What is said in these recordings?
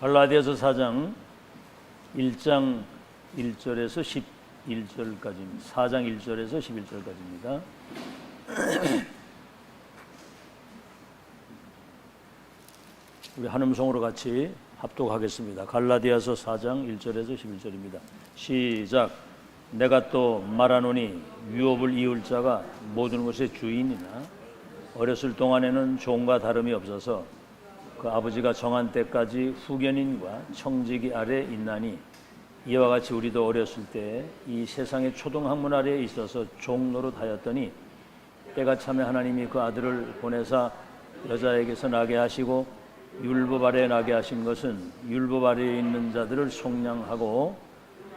갈라디아서 4장 1장 1절에서 11절까지입니다. 4장 1절에서 11절까지입니다. 우리 한음성으로 같이 합독하겠습니다. 갈라디아서 4장 1절에서 11절입니다. 시작. 내가 또 말하노니 유업을 이을 자가 모든 것의 주인이나 어렸을 동안에는 종과 다름이 없어서 그 아버지가 정한 때까지 후견인과 청지기 아래 있나니 이와 같이 우리도 어렸을 때 이 세상의 초등학문 아래에 있어서 종노릇 하였더니 때가 차매 하나님이 그 아들을 보내사 여자에게서 나게 하시고 율법 아래에 나게 하신 것은 율법 아래에 있는 자들을 속량하고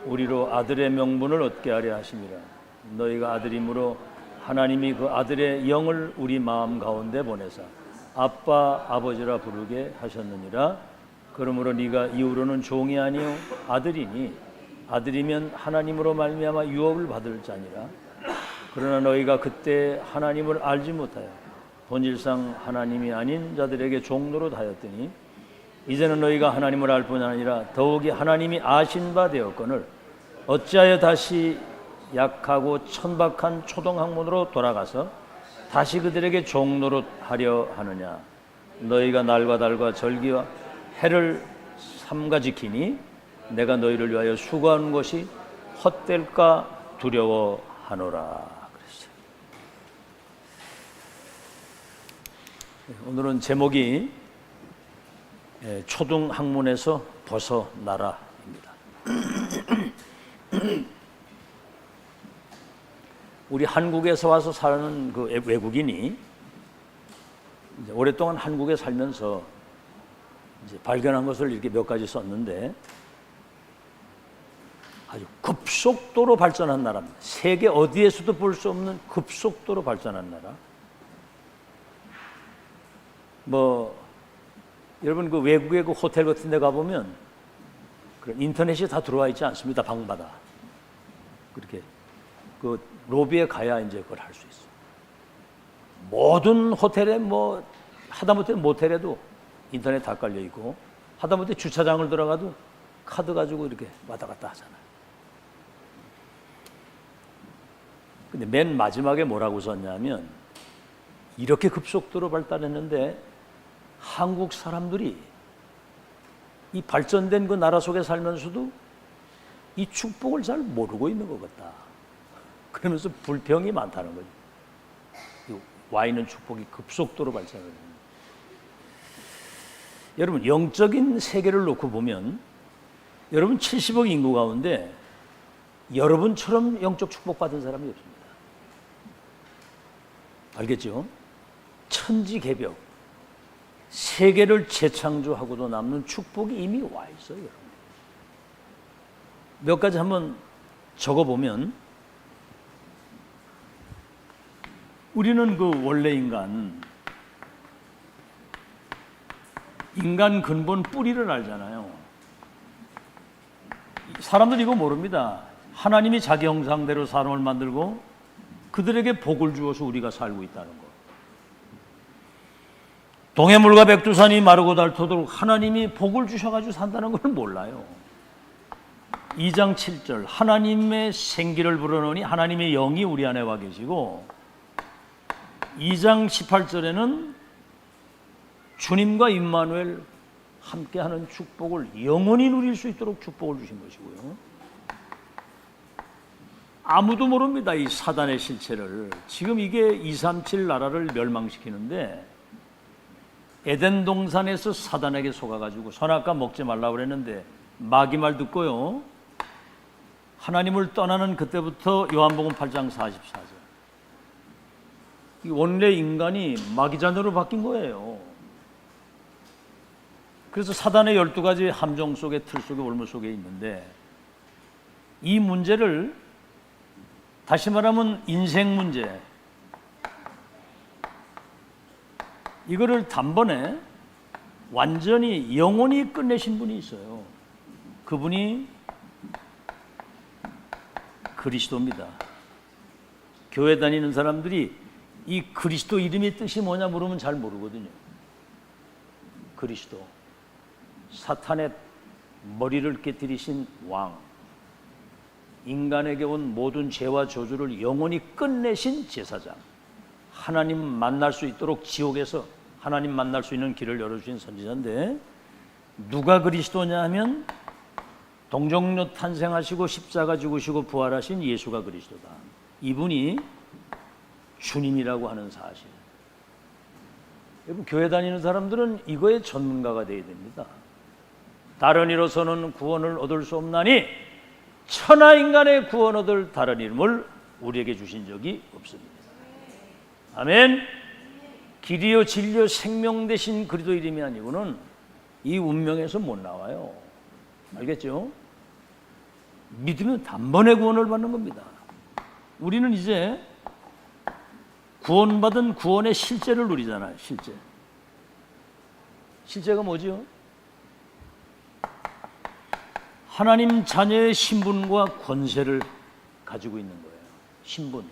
우리로 아들의 명분을 얻게 하려 하심이라. 너희가 아들이므로 하나님이 그 아들의 영을 우리 마음 가운데 보내사 아빠 아버지라 부르게 하셨느니라. 그러므로 네가 이후로는 종이 아니요 아들이니 아들이면 하나님으로 말미암아 유업을 받을 자니라. 그러나 너희가 그때 하나님을 알지 못하여 본질상 하나님이 아닌 자들에게 종노릇 하였더니 이제는 너희가 하나님을 알 뿐 아니라 더욱이 하나님이 아신 바 되었거늘 어찌하여 다시 약하고 천박한 초등학문으로 돌아가서 다시 그들에게 종노릇 하려 하느냐. 너희가 날과 달과 절기와 해를 삼가 지키니 내가 너희를 위하여 수고하는 것이 헛될까 두려워하노라. 그랬어요. 오늘은 제목이 초등학문에서 벗어나라입니다. 우리 한국에서 와서 사는 그 외국인이 이제 오랫동안 한국에 살면서 이제 발견한 것을 이렇게 몇 가지 썼는데 아주 급속도로 발전한 나라입니다. 세계 어디에서도 볼 수 없는 급속도로 발전한 나라. 여러분 그 외국의 그 호텔 같은 데 가보면 그런 인터넷이 다 들어와 있지 않습니다. 방마다. 그렇게 그 로비에 가야 이제 그걸 할 수 있어. 모든 호텔에 하다못해 모텔에도 인터넷 다 깔려 있고 하다못해 주차장을 들어가도 카드 가지고 이렇게 왔다 갔다 하잖아요. 근데 맨 마지막에 뭐라고 썼냐면 이렇게 급속도로 발달했는데 한국 사람들이 이 발전된 그 나라 속에 살면서도 이 축복을 잘 모르고 있는 것 같다. 그러면서 불평이 많다는 거죠. 와 있는 축복이 급속도로 발전을 합니다. 여러분 영적인 세계를 놓고 보면 여러분 70억 인구 가운데 여러분처럼 영적 축복받은 사람이 없습니다. 알겠죠? 천지개벽 세계를 재창조하고도 남는 축복이 이미 와 있어요. 여러분. 몇 가지 한번 적어보면 우리는 그 원래 인간 근본 뿌리를 알잖아요. 사람들 이거 모릅니다. 하나님이 자기 형상대로 사람을 만들고 그들에게 복을 주어서 우리가 살고 있다는 거. 동해물과 백두산이 마르고 닳도록 하나님이 복을 주셔가지고 산다는 걸 몰라요. 2장 7절 하나님의 생기를 불어넣으니 하나님의 영이 우리 안에 와 계시고 2장 18절에는 주님과 임마누엘 함께하는 축복을 영원히 누릴 수 있도록 축복을 주신 것이고요. 아무도 모릅니다. 이 사단의 실체를. 지금 이게 237 나라를 멸망시키는데 에덴 동산에서 사단에게 속아가지고 선악과 먹지 말라고 그랬는데 마귀 말 듣고요. 하나님을 떠나는 그때부터 요한복음 8장 44절. 원래 인간이 마귀자녀로 바뀐 거예요. 그래서 사단의 12가지 함정 속에 틀 속에 올무 속에 있는데 이 문제를 다시 말하면 인생 문제 이거를 단번에 완전히 영원히 끝내신 분이 있어요. 그분이 그리스도입니다. 교회 다니는 사람들이 이 그리스도 이름의 뜻이 뭐냐 물으면 잘 모르거든요. 그리스도. 사탄의 머리를 깨뜨리신 왕, 인간에게 온 모든 죄와 저주를 영원히 끝내신 제사장, 하나님 만날 수 있도록 지옥에서 하나님 만날 수 있는 길을 열어주신 선지자인데, 누가 그리스도냐 하면 동정녀 탄생하시고 십자가 죽으시고 부활하신 예수가 그리스도다. 이분이 주님이라고 하는 사실. 여러분, 교회 다니는 사람들은 이거에 전문가가 되어야 됩니다. 다른 이로서는 구원을 얻을 수 없나니 천하 인간의 구원 얻을 다른 이름을 우리에게 주신 적이 없습니다. 아멘. 길이요 진리요 생명 되신 그리스도 이름이 아니고는 이 운명에서 못 나와요. 알겠죠? 믿으면 단번에 구원을 받는 겁니다. 우리는 이제 구원받은 구원의 실제를 누리잖아요. 실제가 뭐죠? 하나님 자녀의 신분과 권세를 가지고 있는 거예요. 신분.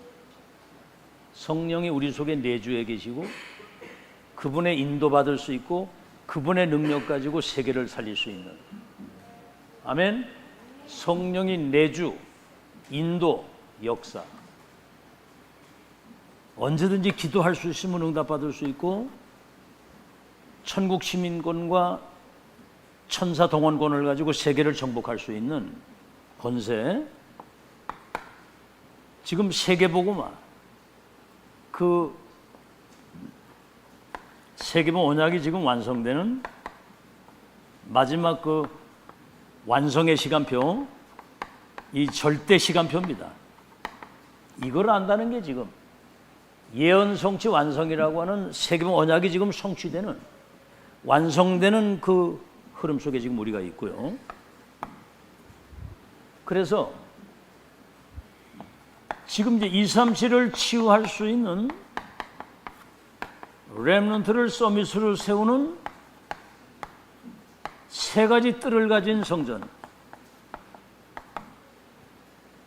성령이 우리 속에 내주해 계시고 그분의 인도받을 수 있고 그분의 능력 가지고 세계를 살릴 수 있는. 아멘. 성령이 내주, 인도, 역사. 언제든지 기도할 수 있으면 응답받을 수 있고 천국 시민권과 천사 동원권을 가지고 세계를 정복할 수 있는 권세. 지금 세계복음화, 그 세계복 언약이 지금 완성되는 마지막 그 완성의 시간표, 이 절대 시간표입니다. 이걸 안다는 게 지금 예언 성취 완성이라고 하는 세계복 언약이 지금 성취되는, 완성되는 그 흐름 속에 지금 우리가 있고요. 그래서 지금 이제 237을 치유할 수 있는 렘넌트를 서밋으로 세우는 세 가지 뜰을 가진 성전.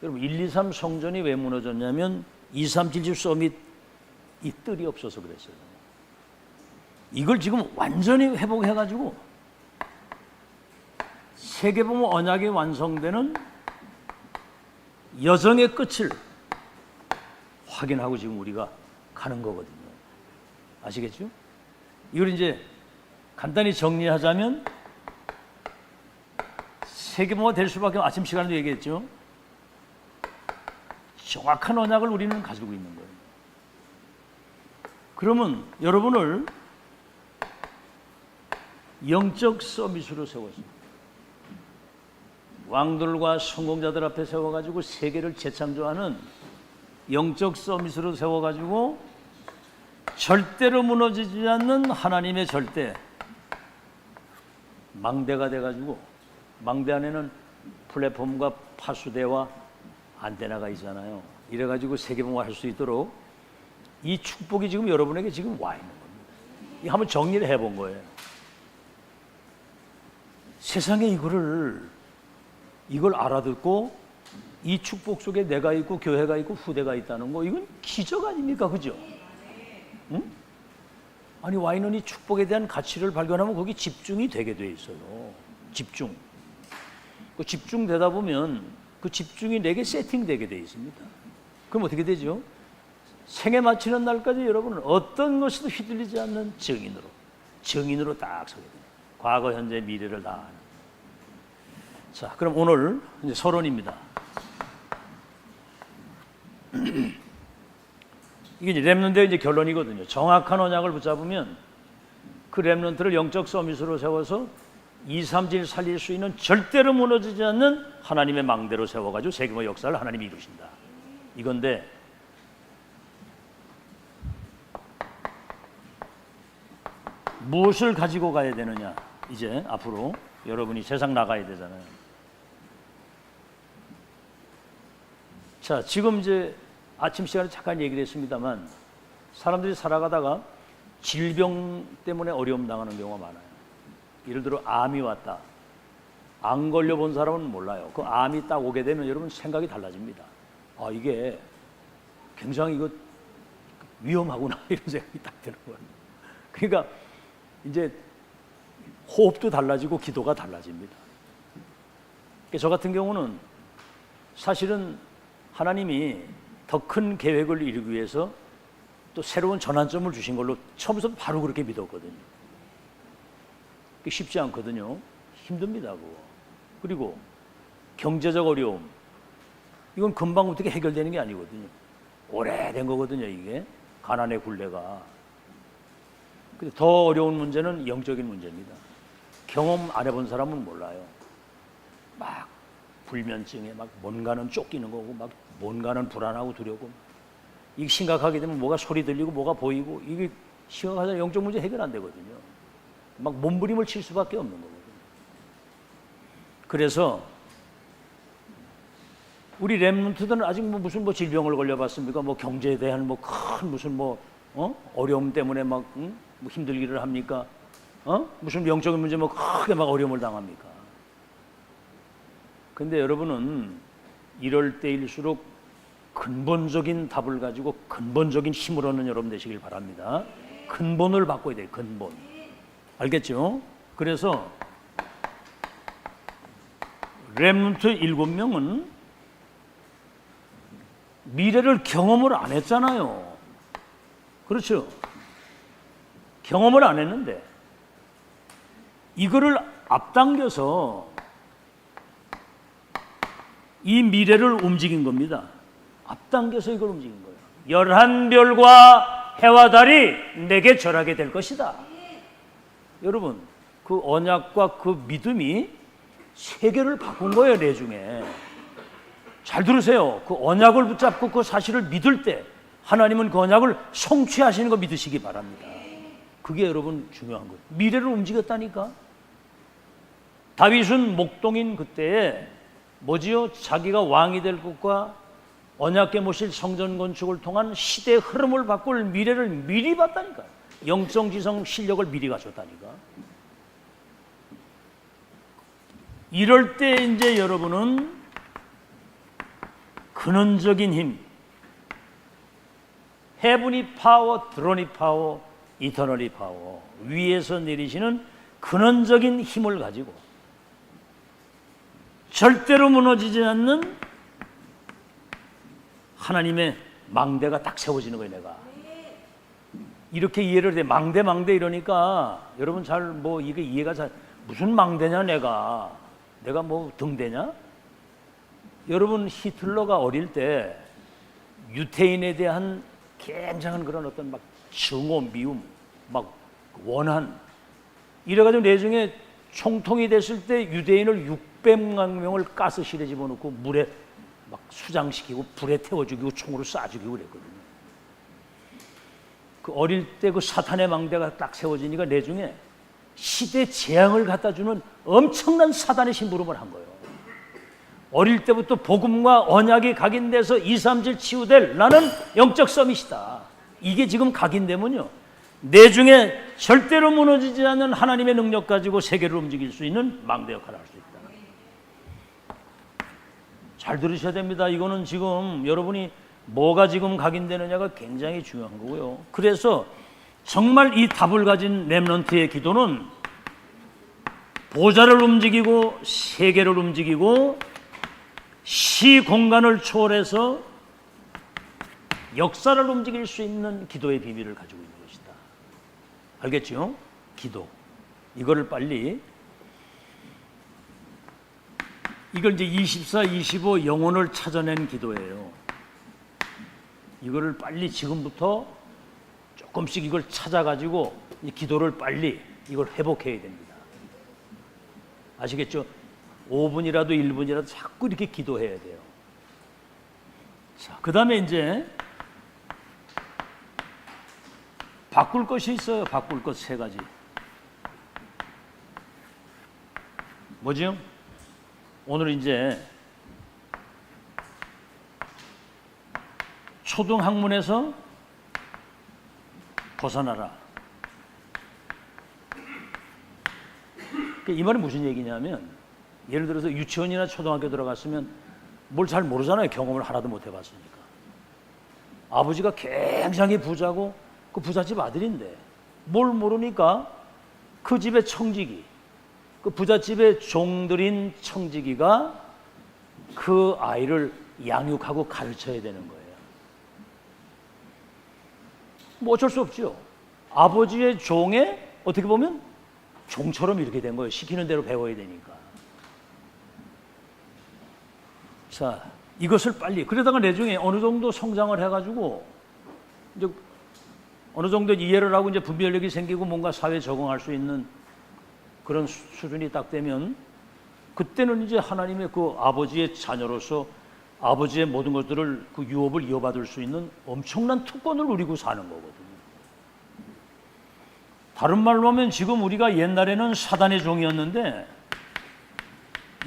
여러분, 1, 2, 3 성전이 왜 무너졌냐면 237 서밋 이 뜰이 없어서 그랬어요. 이걸 지금 완전히 회복해가지고 세계복음 언약이 완성되는 여정의 끝을 확인하고 지금 우리가 가는 거거든요. 아시겠죠? 이걸 이제 간단히 정리하자면 세계복음화 될 수밖에 아침 시간에도 얘기했죠. 정확한 언약을 우리는 가지고 있는 거예요. 그러면 여러분을 영적 서밋으로 세웠습니다. 왕들과 성공자들 앞에 세워가지고 세계를 재창조하는 영적 서밋으로 세워가지고 절대로 무너지지 않는 하나님의 절대 망대가 돼가지고, 망대 안에는 플랫폼과 파수대와 안테나가 있잖아요. 이래가지고 세계봉화 할 수 있도록 이 축복이 지금 여러분에게 지금 와 있는 겁니다. 이 한번 정리를 해본 거예요. 세상에 이걸 알아듣고 이 축복 속에 내가 있고 교회가 있고 후대가 있다는 거, 이건 기적 아닙니까? 그죠? 응? 아니, 와 있는 이 축복에 대한 가치를 발견하면 거기 집중이 되게 돼 있어요. 집중. 그 집중되다 보면 그 집중이 내게 세팅되게 돼 있습니다. 그럼 어떻게 되죠? 생에 마치는 날까지 여러분은 어떤 것에도 휘둘리지 않는 증인으로 딱 서게 돼요. 과거, 현재, 미래를 다 아는. 자, 그럼 오늘 이제 서론입니다. 이게 이제 렘넌트의 이제 결론이거든요. 정확한 언약을 붙잡으면 그 렘넌트를 영적 서밋으로 세워서 2, 3질 살릴 수 있는 절대로 무너지지 않는 하나님의 망대로 세워가지고 세계의 역사를 하나님이 이루신다. 이건데 무엇을 가지고 가야 되느냐? 이제 앞으로 여러분이 세상 나가야 되잖아요. 자, 지금 이제 아침 시간에 잠깐 얘기를 했습니다만 사람들이 살아가다가 질병 때문에 어려움 당하는 경우가 많아요. 예를 들어 암이 왔다. 안 걸려본 사람은 몰라요. 그 암이 딱 오게 되면 여러분 생각이 달라집니다. 아, 이게 굉장히 이거 위험하구나 이런 생각이 딱 드는 거예요. 그러니까 이제 호흡도 달라지고 기도가 달라집니다. 저 같은 경우는 사실은 하나님이 더 큰 계획을 이루기 위해서 또 새로운 전환점을 주신 걸로 처음부터 바로 그렇게 믿었거든요. 쉽지 않거든요. 힘듭니다. 그거. 그리고 경제적 어려움, 이건 금방 어떻게 해결되는 게 아니거든요. 오래된 거거든요. 이게 가난의 굴레가. 근데 더 어려운 문제는 영적인 문제입니다. 경험 안 해본 사람은 몰라요. 막 불면증에 막 뭔가는 쫓기는 거고 막 뭔가는 불안하고 두려고, 이게 심각하게 되면 뭐가 소리 들리고 뭐가 보이고, 이게 심각하다 영적 문제 해결 안 되거든요. 막 몸부림을 칠 수밖에 없는 거거든요. 그래서 우리 렘넌트들은 아직 무슨 질병을 걸려봤습니까? 경제에 대한 큰 무슨 어려움 때문에 막 힘들기를 합니까? 무슨 영적인 문제 크게 막 어려움을 당합니까? 근데 여러분은 이럴 때일수록 근본적인 답을 가지고 근본적인 힘을 얻는 여러분 되시길 바랍니다. 근본을 바꿔야 돼요. 근본. 알겠죠? 그래서 렘넌트 7명은 미래를 경험을 안 했잖아요. 그렇죠? 경험을 안 했는데 이거를 앞당겨서 이 미래를 움직인 겁니다. 앞당겨서 이걸 움직인 거예요. 11별과 해와 달이 내게 절하게 될 것이다. 여러분, 그 언약과 그 믿음이 세계를 바꾼 거예요. 내중에 잘 들으세요. 그 언약을 붙잡고 그 사실을 믿을 때 하나님은 그 언약을 성취하시는 거 믿으시기 바랍니다. 그게 여러분 중요한 거예요. 미래를 움직였다니까. 다윗은 목동인 그때에 뭐지요? 자기가 왕이 될 것과 언약궤 모실 성전 건축을 통한 시대의 흐름을 바꿀 미래를 미리 봤다니까. 영성지성 실력을 미리 가졌다니까. 이럴 때 이제 여러분은 근원적인 힘, 헤브니 파워, 드로니 파워, 이터널리 파워, 위에서 내리시는 근원적인 힘을 가지고 절대로 무너지지 않는 하나님의 망대가 딱 세워지는 거예요. 내가 이렇게 이해를 해. 망대 이러니까 여러분 잘 이게 이해가 잘, 무슨 망대냐 내가 등대냐? 여러분 히틀러가 어릴 때 유태인에 대한 굉장한 그런 어떤 증오, 미움, 원한 이래가지고 내중에 총통이 됐을 때 유대인을 600만 명을 가스실에 집어넣고 물에 수장시키고 불에 태워 죽이고 총으로 쏴 죽이고 그랬거든요. 그 어릴 때 그 사탄의 망대가 딱 세워지니까 내중에 시대 재앙을 갖다 주는 엄청난 사단의 심부름을 한 거예요. 어릴 때부터 복음과 언약이 각인돼서 2, 3질 치유될 나는 영적 서밋이다. 이게 지금 각인되면요, 내중에 절대로 무너지지 않는 하나님의 능력 가지고 세계를 움직일 수 있는 망대 역할을 할 수 있다. 잘 들으셔야 됩니다. 이거는 지금 여러분이 뭐가 지금 각인되느냐가 굉장히 중요한 거고요. 그래서 정말 이 답을 가진 렘넌트의 기도는 보좌를 움직이고 세계를 움직이고 시공간을 초월해서 역사를 움직일 수 있는 기도의 비밀을 가지고 있는 것이다. 알겠죠? 기도. 이거를 빨리, 이걸 이제 24, 25 영혼을 찾아낸 기도예요. 이거를 빨리 지금부터 조금씩 이걸 찾아가지고 이 기도를 빨리 이걸 회복해야 됩니다. 아시겠죠? 5분이라도 1분이라도 자꾸 이렇게 기도해야 돼요. 자, 그 다음에 이제 바꿀 것이 있어요. 바꿀 것 3가지. 뭐죠? 오늘 이제 초등학문에서 벗어나라. 이 말은 무슨 얘기냐면, 예를 들어서 유치원이나 초등학교 들어갔으면 뭘 잘 모르잖아요. 경험을 하나도 못 해봤으니까. 아버지가 굉장히 부자고 그 부잣집 아들인데 뭘 모르니까 그 집의 청지기, 그 부잣집의 종들인 청지기가 그 아이를 양육하고 가르쳐야 되는 거예요. 뭐 어쩔 수 없죠. 아버지의 종에 어떻게 보면 종처럼 이렇게 된 거예요. 시키는 대로 배워야 되니까. 자, 이것을 빨리, 그러다가 나중에 어느 정도 성장을 해가지고 이제 어느 정도 이해를 하고 이제 분별력이 생기고 뭔가 사회에 적응할 수 있는 그런 수준이 딱 되면 그때는 이제 하나님의 그 아버지의 자녀로서 아버지의 모든 것들을 그 유업을 이어받을 수 있는 엄청난 특권을 누리고 사는 거거든요. 다른 말로 하면 지금 우리가 옛날에는 사단의 종이었는데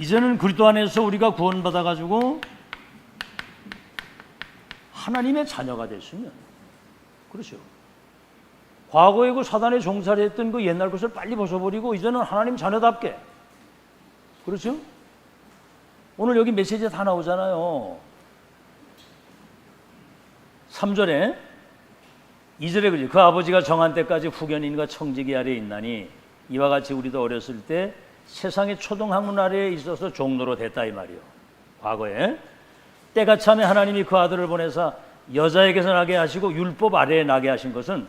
이제는 그리스도 안에서 우리가 구원받아 가지고 하나님의 자녀가 됐으면, 그렇죠. 과거에 그 사단의 종살이 했던 그 옛날 것을 빨리 벗어버리고 이제는 하나님 자녀답게, 그렇죠? 오늘 여기 메시지에 다 나오잖아요. 3절에 2절에 그러죠. 그 아버지가 정한 때까지 후견인과 청지기 아래에 있나니 이와 같이 우리도 어렸을 때 세상의 초등학문 아래에 있어서 종로로 됐다 이 말이요. 과거에 때가 참에 하나님이 그 아들을 보내사 여자에게서 나게 하시고 율법 아래에 나게 하신 것은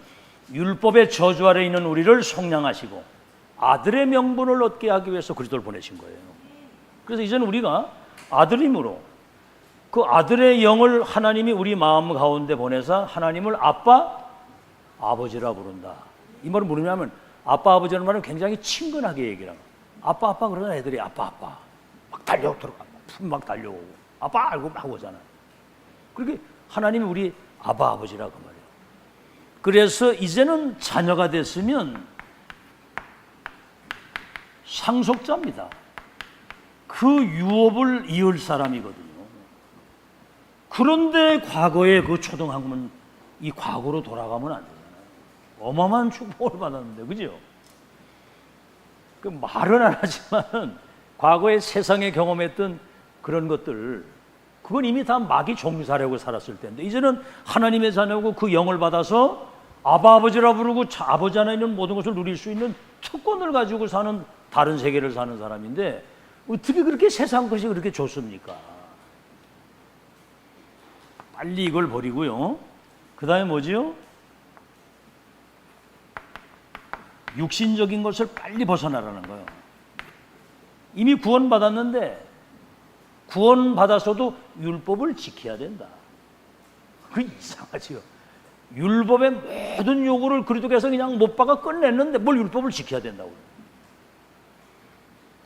율법의 저주 아래에 있는 우리를 속량하시고 아들의 명분을 얻게 하기 위해서 그리스도를 보내신 거예요. 그래서 이제는 우리가 아들임으로 그 아들의 영을 하나님이 우리 마음 가운데 보내서 하나님을 아빠, 아버지라 부른다. 이 말은 뭐냐면 아빠, 아버지라는 말은 굉장히 친근하게 얘기를 합니다. 아빠, 아빠 그러면 애들이 아빠, 아빠 막 달려 들어가, 막 달려오고 아빠 알고 막 오잖아요. 그렇게 하나님이 우리 아빠, 아버지라고 말이에요. 그래서 이제는 자녀가 됐으면 상속자입니다. 그 유업을 이을 사람이거든요. 그런데 과거의 그 초등학문, 이 과거로 돌아가면 안 되잖아요. 어마어마한 축복을 받았는데, 그죠? 그 말은 안 하지만 과거에 세상에 경험했던 그런 것들, 그건 이미 다 마귀 종살이하고 살았을 텐데 이제는 하나님의 자녀고 그 영을 받아서 아바 아버지라 부르고 아버지 안에 있는 모든 것을 누릴 수 있는 특권을 가지고 사는 다른 세계를 사는 사람인데 어떻게 그렇게 세상 것이 그렇게 좋습니까? 빨리 이걸 버리고요. 그 다음에 뭐지요? 육신적인 것을 빨리 벗어나라는 거예요. 이미 구원받았는데 구원받아서도 율법을 지켜야 된다. 그 이상하지요. 율법의 모든 요구를 그리스도께서 그냥 못 박아 끝냈는데 뭘 율법을 지켜야 된다고.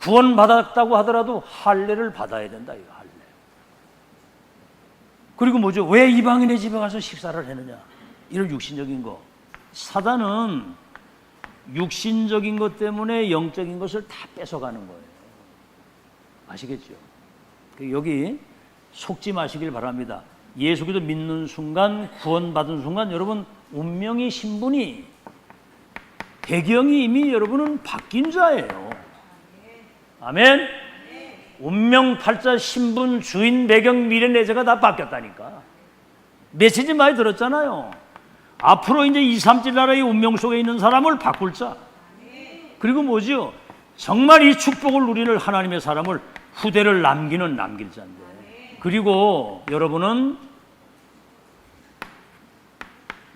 구원받았다고 하더라도 할례를 받아야 된다. 이거 할례. 그리고 뭐죠? 왜 이방인의 집에 가서 식사를 했느냐? 이런 육신적인 거. 사단은 육신적인 것 때문에 영적인 것을 다 뺏어가는 거예요. 아시겠죠? 여기 속지 마시길 바랍니다. 예수 그리스도 믿는 순간, 구원받은 순간 여러분 운명의 신분이, 배경이 이미 여러분은 바뀐 자예요. 아멘? 운명, 팔자, 신분, 주인, 배경, 미래, 내재가 다 바뀌었다니까. 메시지 많이 들었잖아요. 앞으로 이제 2, 3질 나라의 운명 속에 있는 사람을 바꿀 자. 그리고 뭐지요? 정말 이 축복을 누리는 하나님의 사람을 후대를 남길 자인데. 그리고 여러분은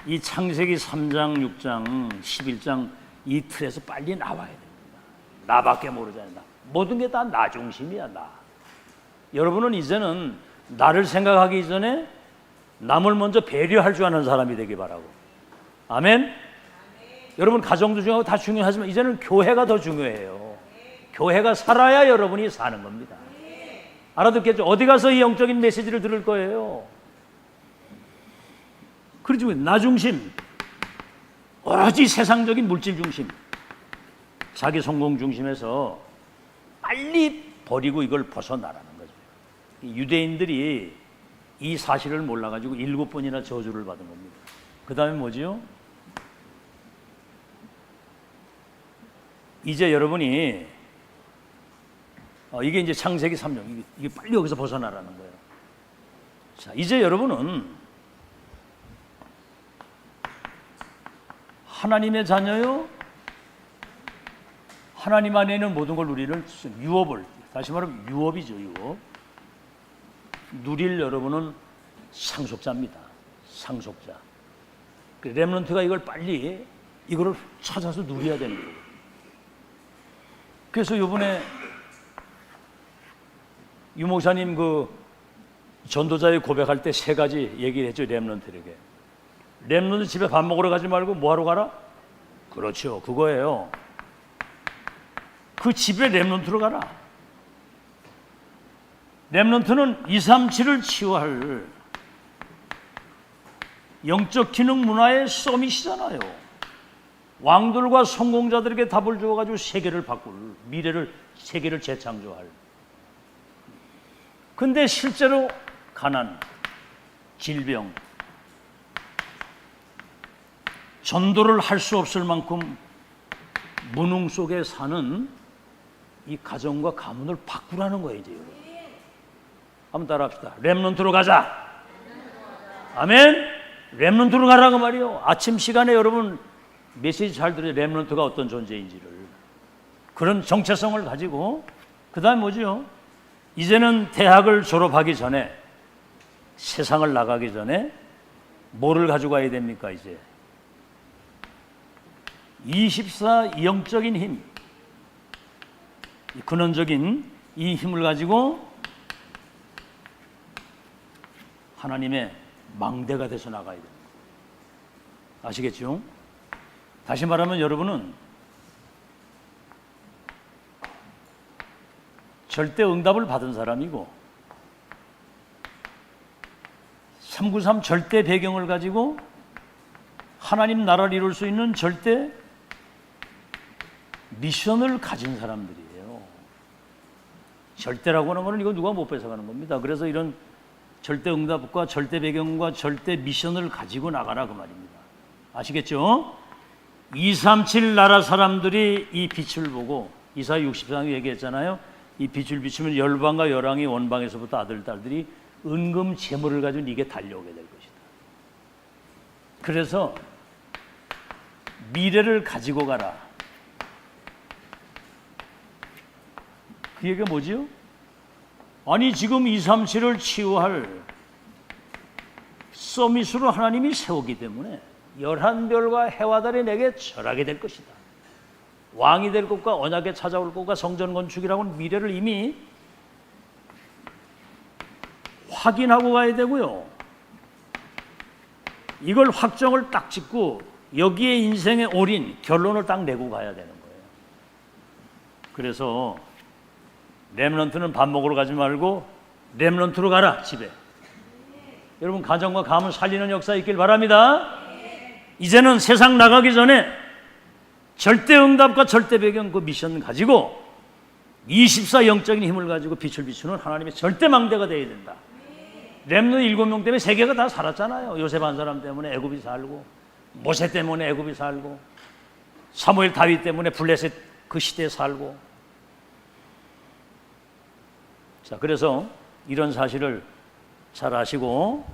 이 창세기 3장, 6장, 11장 이 틀에서 빨리 나와야 됩니다. 나밖에 모르잖아요. 모든 게 다 나 중심이야, 나. 여러분은 이제는 나를 생각하기 전에 남을 먼저 배려할 줄 아는 사람이 되기 바라고. 아멘? 여러분 가정도 중요하고 다 중요하지만 이제는 교회가 더 중요해요. 교회가 살아야 여러분이 사는 겁니다. 알아듣겠죠? 어디 가서 이 영적인 메시지를 들을 거예요? 그렇지, 나 중심, 오로지 세상적인 물질 중심, 자기 성공 중심에서 빨리 버리고 이걸 벗어나라는 거죠. 유대인들이 이 사실을 몰라가지고 7번이나 저주를 받은 겁니다. 그 다음에 뭐지요? 이제 여러분이 이게 이제 창세기 3장, 이게 빨리 여기서 벗어나라는 거예요. 자, 이제 여러분은 하나님의 자녀요, 하나님 안에 있는 모든 걸 누리는 유업을, 다시 말하면 유업이죠. 유업. 누릴 여러분은 상속자입니다. 상속자. 렘넌트가 이걸 빨리 이거를 찾아서 누려야 되는 거예요. 그래서 이번에 유 목사님 그 전도자의 고백할 때 세 가지 얘기를 했죠. 렘넌트에게. 렘넌트 집에 밥 먹으러 가지 말고 뭐 하러 가라? 그렇죠. 그거예요. 그 집에 렘넌트로 가라. 렘넌트는 237을 치유할 영적 기능 문화의 서밋이잖아요. 왕들과 성공자들에게 답을 주어가지고 세계를 바꿀, 미래를, 세계를 재창조할. 근데 실제로 가난, 질병, 전도를 할 수 없을 만큼 무능 속에 사는 이 가정과 가문을 바꾸라는 거예요, 이제 여러분. 한번 따라합시다. 렘넌트로 가자. 아멘. 렘넌트로 가라고 말이요. 아침 시간에 여러분 메시지 잘 들어요. 렘넌트가 어떤 존재인지를. 그런 정체성을 가지고. 그 다음에 뭐죠? 이제는 대학을 졸업하기 전에, 세상을 나가기 전에 뭐를 가지고 가야 됩니까? 이제 24 영적인 힘, 근원적인 이 힘을 가지고 하나님의 망대가 돼서 나가야 됩니다. 아시겠죠? 다시 말하면 여러분은 절대 응답을 받은 사람이고 393 절대 배경을 가지고 하나님 나라를 이룰 수 있는 절대 미션을 가진 사람들이에요. 절대라고 하는 것은 이거 누가 못 뺏어가는 겁니다. 그래서 이런 절대 응답과 절대 배경과 절대 미션을 가지고 나가라 그 말입니다. 아시겠죠? 237 나라 사람들이 이 빛을 보고 이사야 60장에 얘기했잖아요. 이 빛을 비추면 열방과 열왕이 원방에서부터 아들 딸들이 은금 재물을 가지고 네게 달려오게 될 것이다. 그래서 미래를 가지고 가라. 그 얘기가 뭐지요? 아니 지금 237을 치유할 서밋으로 하나님이 세우기 때문에 11별과 해와 달이 내게 절하게 될 것이다. 왕이 될 것과 언약에 찾아올 것과 성전 건축이라고는 미래를 이미 확인하고 가야 되고요. 이걸 확정을 딱 짓고 여기에 인생의 올인, 결론을 딱 내고 가야 되는 거예요. 그래서 렘넌트는 밥 먹으러 가지 말고 렘넌트로 가라, 집에. 여러분 가정과 가문 살리는 역사 있길 바랍니다. 이제는 세상 나가기 전에 절대 응답과 절대 배경 그 미션 가지고 24 영적인 힘을 가지고 빛을 비추는 하나님의 절대 망대가 되어야 된다. 렘넌트 7명 때문에 세계가 다 살았잖아요. 요셉 한 사람 때문에 애굽이 살고, 모세 때문에 애굽이 살고, 사무엘 다윗 때문에 블레셋 그 시대에 살고. 자, 그래서 이런 사실을 잘 아시고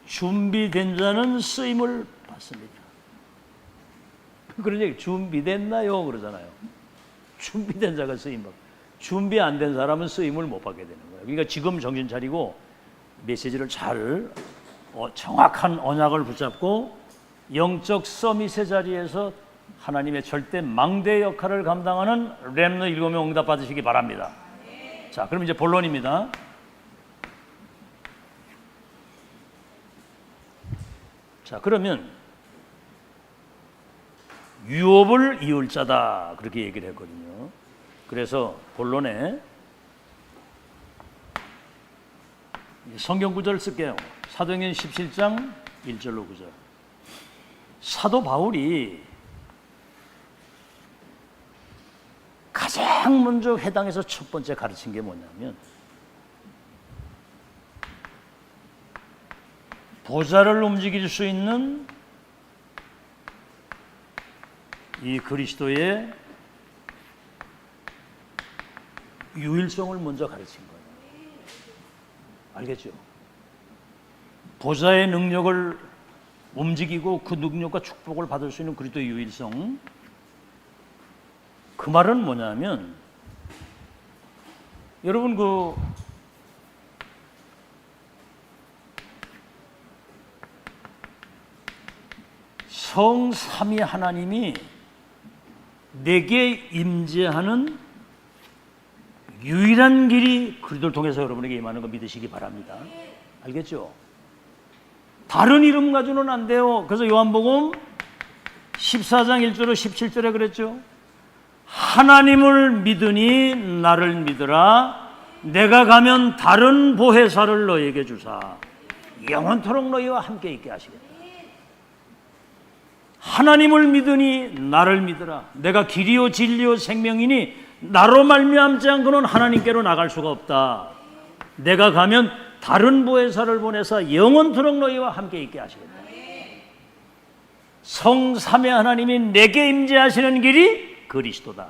준비된 자는 쓰임을 받습니다. 그런 얘기, 준비됐나요? 그러잖아요. 준비된 자가 쓰임 받고, 준비 안 된 사람은 쓰임을 못 받게 되는 거예요. 그러니까 지금 정신 차리고 메시지를 잘 정확한 언약을 붙잡고 영적 서밋의 자리에서 하나님의 절대 망대 역할을 감당하는 렘넌트 7명 응답 받으시기 바랍니다. 자, 그럼 이제 본론입니다. 자, 그러면 유업을 이을 자다 그렇게 얘기를 했거든요. 그래서 본론에 성경 구절을 쓸게요. 사도행전 17장 1절로 9절. 사도 바울이 가장 먼저 회당에서 첫 번째 가르친 게 뭐냐면 보좌를 움직일 수 있는 이 그리스도의 유일성을 먼저 가르친 거예요. 알겠죠? 보좌의 능력을 움직이고 그 능력과 축복을 받을 수 있는 그리스도의 유일성, 그 말은 뭐냐면 여러분 성삼위 하나님이 내게 임재하는 유일한 길이 그리스도를 통해서 여러분에게 임하는 거 믿으시기 바랍니다. 알겠죠? 다른 이름 가지고는 안 돼요. 그래서 요한복음 14장 1절로 17절에 그랬죠. 하나님을 믿으니 나를 믿으라. 내가 가면 다른 보혜사를 너에게 주사 영원토록 너희와 함께 있게 하시겠다. 하나님을 믿으니 나를 믿으라. 내가 길이요 진리요 생명이니 나로 말미암지 않고는 하나님께로 나갈 수가 없다. 내가 가면 다른 보혜사를 보내서 영원토록 너희와 함께 있게 하시겠다. 성삼위 하나님이 내게 임재하시는 길이 그리스도다.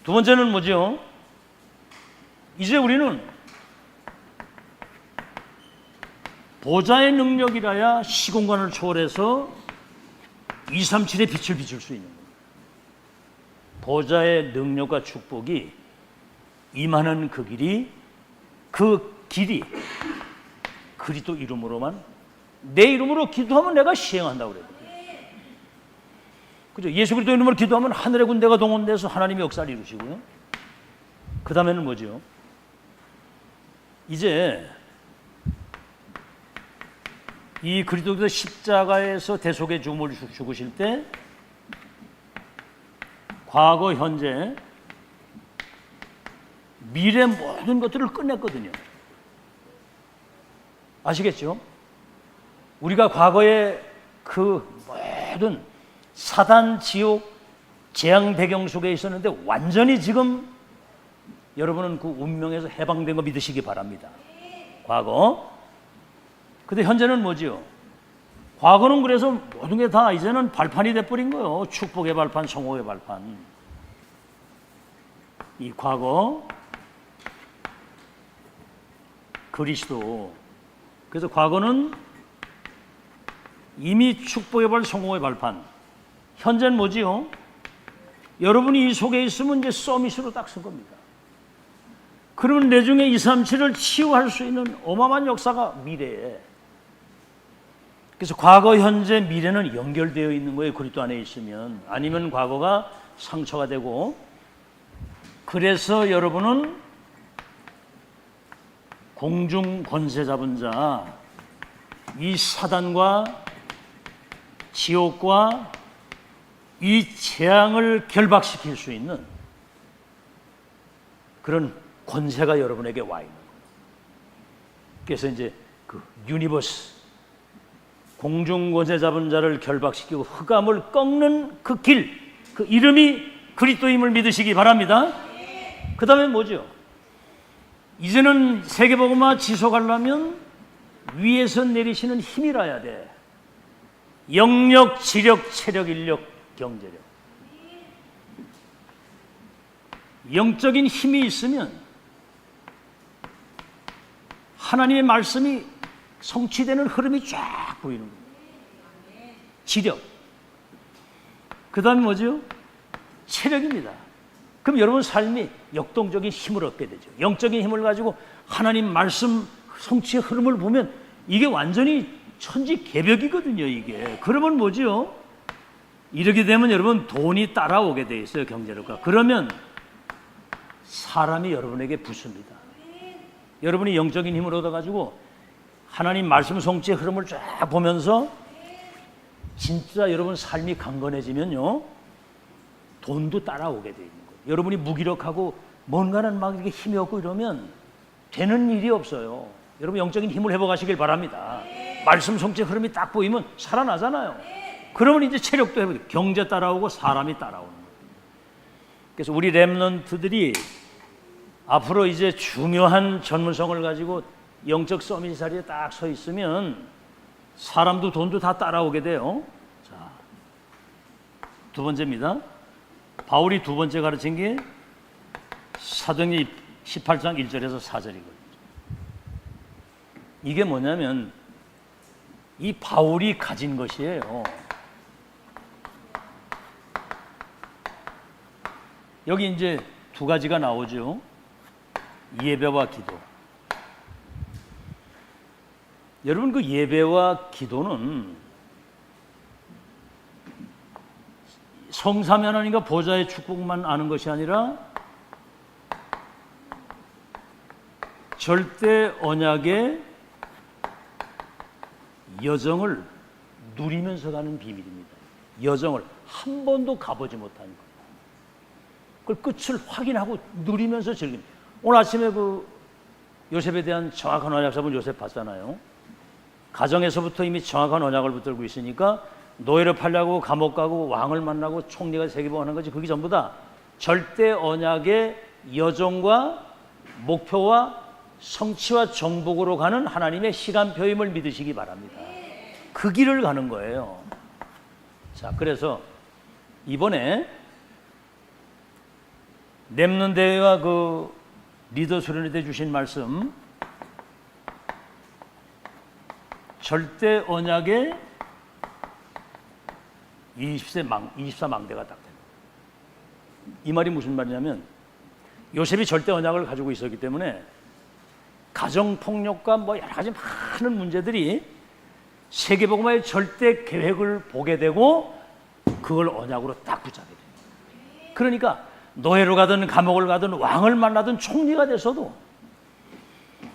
두 번째는 뭐죠? 이제 우리는 보좌의 능력이라야 시공간을 초월해서 237의 빛을 비출 수 있는 겁니다. 보좌의 능력과 축복이 임하는 그 길이 그리스도 이름으로만, 내 이름으로 기도하면 내가 시행한다고 그래요. 그죠? 예수 그리스도 이름으로 기도하면 하늘의 군대가 동원돼서 하나님이 역사를 이루시고요. 그 다음에는 뭐죠? 이제 이 그리스도께서 십자가에서 대속의 죽음을 죽으실 때 과거, 현재, 미래 모든 것들을 끝냈거든요. 아시겠죠? 우리가 과거에 그 모든 사단, 지옥, 재앙 배경 속에 있었는데 완전히 지금 여러분은 그 운명에서 해방된 거 믿으시기 바랍니다. 과거. 근데 현재는 뭐지요? 과거는 그래서 모든 게 다 이제는 발판이 돼버린 거예요. 축복의 발판, 성호의 발판. 이 과거, 그리스도. 그래서 과거는 이미 축복의 발, 성공의 발판. 현재는 뭐지요? 여러분이 이 속에 있으면 이제 서밋으로 딱 쓴 겁니다. 그러면 내 중에 237을 치유할 수 있는 어마어마한 역사가 미래에. 그래서 과거, 현재, 미래는 연결되어 있는 거예요. 그리스도 안에 있으면. 아니면 과거가 상처가 되고. 그래서 여러분은 공중 권세 잡은 자, 이 사단과 지옥과 이 재앙을 결박시킬 수 있는 그런 권세가 여러분에게 와 있는 거예요. 그래서 이제 그 유니버스, 공중 권세 잡은 자를 결박시키고 흑암을 꺾는 그 길, 그 이름이 그리스도임을 믿으시기 바랍니다. 그 다음에 뭐죠? 이제는 세계복음화 지속하려면 위에서 내리시는 힘이라야 돼. 영력, 지력, 체력, 인력, 경제력. 영적인 힘이 있으면 하나님의 말씀이 성취되는 흐름이 쫙 보이는 거예요. 지력. 그 다음에 뭐죠? 체력입니다. 그럼 여러분 삶이 역동적인 힘을 얻게 되죠. 영적인 힘을 가지고 하나님 말씀 성취의 흐름을 보면 이게 완전히 천지개벽이거든요. 이게. 그러면 뭐지요? 이렇게 되면 여러분 돈이 따라오게 돼 있어요. 경제력과. 그러면 사람이 여러분에게 붙습니다. 여러분이 영적인 힘을 얻어가지고 하나님 말씀 성취의 흐름을 쫙 보면서 진짜 여러분 삶이 강건해지면요, 돈도 따라오게 돼 있는 거예요. 여러분이 무기력하고 뭔가는 막 이렇게 힘이 없고 이러면 되는 일이 없어요. 여러분 영적인 힘을 회복하시길 바랍니다. 말씀 성취의 흐름이 딱 보이면 살아나잖아요. 그러면 이제 체력도 회복돼, 경제 따라오고 사람이 따라오는 거예요. 그래서 우리 렘넌트들이 앞으로 이제 중요한 전문성을 가지고 영적 서밋 자리에 딱 서 있으면 사람도 돈도 다 따라오게 돼요. 자, 두 번째입니다. 바울이 두 번째 가르친 게 사도행전 18장 1절에서 4절이거든요. 이게 뭐냐면 이 바울이 가진 것이에요. 여기 이제 두 가지가 나오죠. 예배와 기도. 여러분, 그 예배와 기도는 성삼위 하나님과 보좌의 축복만 아는 것이 아니라 절대 언약의 여정을 누리면서 가는 비밀입니다. 여정을 한 번도 가보지 못한 것. 그걸 끝을 확인하고 누리면서 즐깁니다. 오늘 아침에 그 요셉에 대한 정확한 언약 잡은 요셉 봤잖아요. 가정에서부터 이미 정확한 언약을 붙들고 있으니까 노예를 팔려고 감옥 가고 왕을 만나고 총리가 세계봉하는 거지. 그게 전부 다 절대 언약의 여정과 목표와 성취와 정복으로 가는 하나님의 시간표임을 믿으시기 바랍니다. 그 길을 가는 거예요. 자, 그래서 이번에 렘넌트와 그 리더 수련회 주신 말씀, 절대 언약의 24망대가 딱 됩니다. 이 말이 무슨 말이냐면 요셉이 절대 언약을 가지고 있었기 때문에 가정폭력과 뭐 여러 가지 많은 문제들이 세계복음화의 절대 계획을 보게 되고 그걸 언약으로 딱 붙잡게 됩니다. 그러니까 노예로 가든 감옥을 가든 왕을 만나든 총리가 돼서도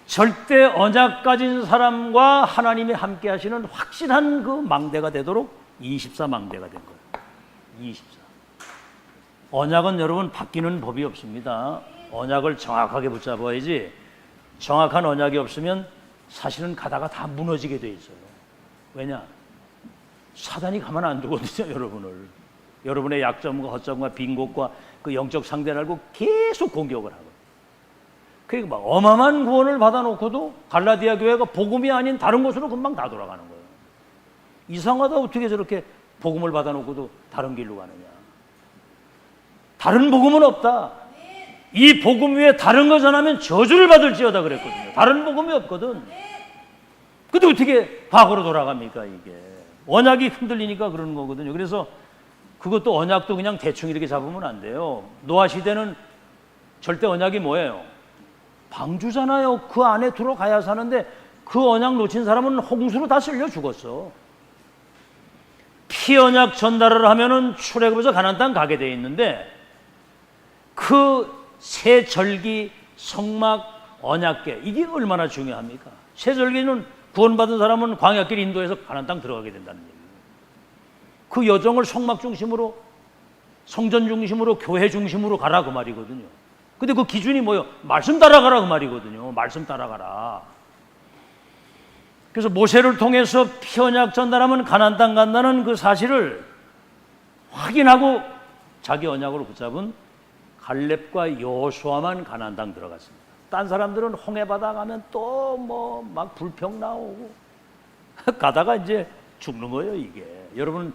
절대 언약 가진 사람과 하나님이 함께 하시는 확실한 그 망대가 되도록 24망대가 된 거예요. 24. 언약은 여러분 바뀌는 법이 없습니다. 언약을 정확하게 붙잡아야지 정확한 언약이 없으면 사실은 가다가 다 무너지게 돼 있어요. 왜냐? 사단이 가만 안 두거든요, 여러분을. 여러분의 약점과 허점과 빈 곳과 그 영적 상대를 알고 계속 공격을 하고. 그러니까 막 어마어마한 구원을 받아놓고도 갈라디아 교회가 복음이 아닌 다른 곳으로 금방 다 돌아가는 거예요. 이상하다, 어떻게 저렇게 복음을 받아놓고도 다른 길로 가느냐. 다른 복음은 없다. 이 복음 위에 다른 거 전하면 저주를 받을지어다 그랬거든요. 다른 복음이 없거든. 근데 어떻게 과거로 돌아갑니까, 이게. 언약이 흔들리니까 그러는 거거든요. 그래서 그것도 언약도 그냥 대충 이렇게 잡으면 안 돼요. 노아 시대는 절대 언약이 뭐예요? 방주잖아요. 그 안에 들어가야 사는데 그 언약 놓친 사람은 홍수로 다 쓸려 죽었어. 피언약 전달을 하면은 출애굽에서 가나안 땅 가게 돼 있는데 그 새 절기, 성막, 언약궤 이게 얼마나 중요합니까? 새 절기는 구원받은 사람은 광야길 인도해서 가나안 땅 들어가게 된다는 얘기예요. 그 여정을 성막 중심으로, 성전 중심으로, 교회 중심으로 가라 그 말이거든요. 근데 그 기준이 뭐예요? 말씀 따라가라 그 말이거든요. 말씀 따라가라. 그래서 모세를 통해서 피언약 전달하면 가나안 땅 간다는 그 사실을 확인하고 자기 언약으로 붙잡은 갈렙과 여호수아만 가나안 땅 들어갔습니다. 딴 사람들은 홍해 바다 가면 또 뭐 막 불평 나오고 가다가 이제 죽는 거예요, 이게. 여러분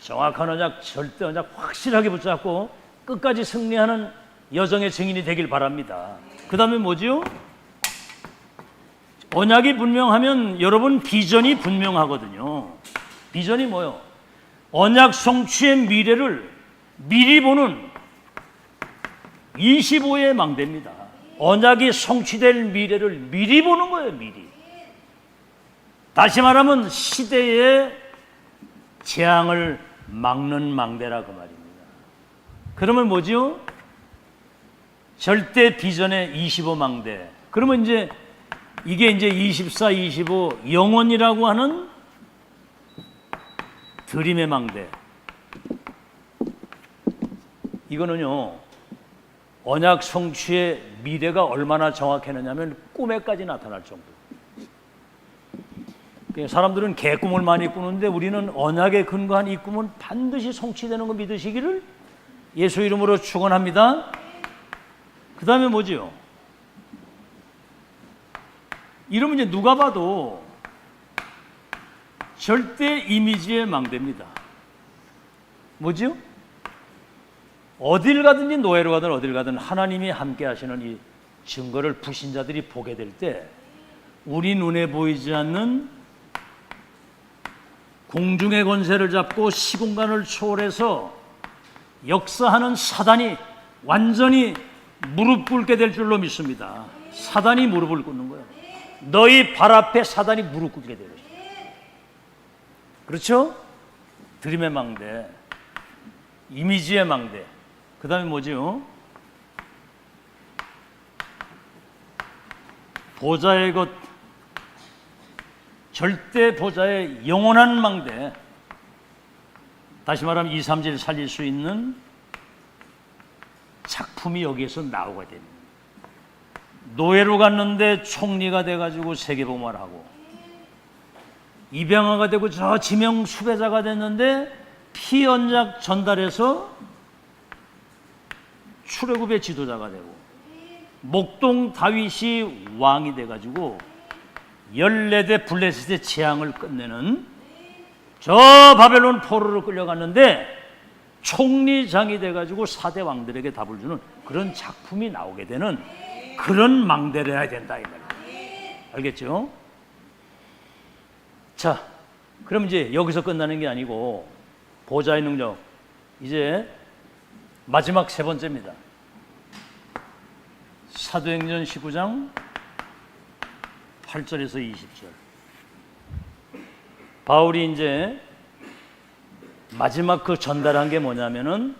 정확한 언약, 절대 언약 확실하게 붙잡고 끝까지 승리하는 여정의 증인이 되길 바랍니다. 그 다음에 뭐지요? 언약이 분명하면 여러분 비전이 분명하거든요. 비전이 뭐요? 언약 성취의 미래를 미리 보는 25의 망대입니다. 언약이 성취될 미래를 미리 보는 거예요, 미리. 다시 말하면 시대의 재앙을 막는 망대라 그 말입니다. 그러면 뭐지요? 절대 비전의 25망대. 그러면 이제 이게 이제 24, 25 영원이라고 하는 드림의 망대. 이거는요, 언약 성취의 미래가 얼마나 정확했느냐면 꿈에까지 나타날 정도. 사람들은 개꿈을 많이 꾸는데 우리는 언약에 근거한 이 꿈은 반드시 성취되는 거 믿으시기를 예수 이름으로 축원합니다. 그 다음에 뭐지요? 이러면 이제 누가 봐도 절대 이미지의 망대입니다. 뭐지요? 어딜 가든지 노예로 가든 어딜 가든 하나님이 함께 하시는 이 증거를 불신자들이 보게 될 때 우리 눈에 보이지 않는 공중의 권세를 잡고 시공간을 초월해서 역사하는 사단이 완전히 무릎 꿇게 될 줄로 믿습니다. 사단이 무릎을 꿇는 거예요. 너희 발 앞에 사단이 무릎 꿇게 되는 거예요. 그렇죠? 드림의 망대, 이미지의 망대. 그 다음에 뭐지요? 보좌의 것, 절대 보좌의 영원한 망대. 다시 말하면 2, 3질 살릴 수 있는 작품이 여기에서 나오게 됩니다. 노예로 갔는데 총리가 돼가지고 세계봉화를 하고, 입양아가 되고 저 지명 수배자가 됐는데 피언약 전달해서 출애굽의 지도자가 되고, 목동 다윗이 왕이 돼가지고 14대 블레셋의 재앙을 끝내는 저 바벨론 포로로 끌려갔는데 총리장이 돼가지고 4대 왕들에게 답을 주는 그런 작품이 나오게 되는 그런 망대를 해야 된다 이 말이에요. 알겠죠? 자, 그럼 이제 여기서 끝나는 게 아니고 보좌의 능력, 이제 마지막 세 번째입니다. 사도행전 19장 8절에서 20절. 바울이 이제 마지막 그 전달한 게 뭐냐면은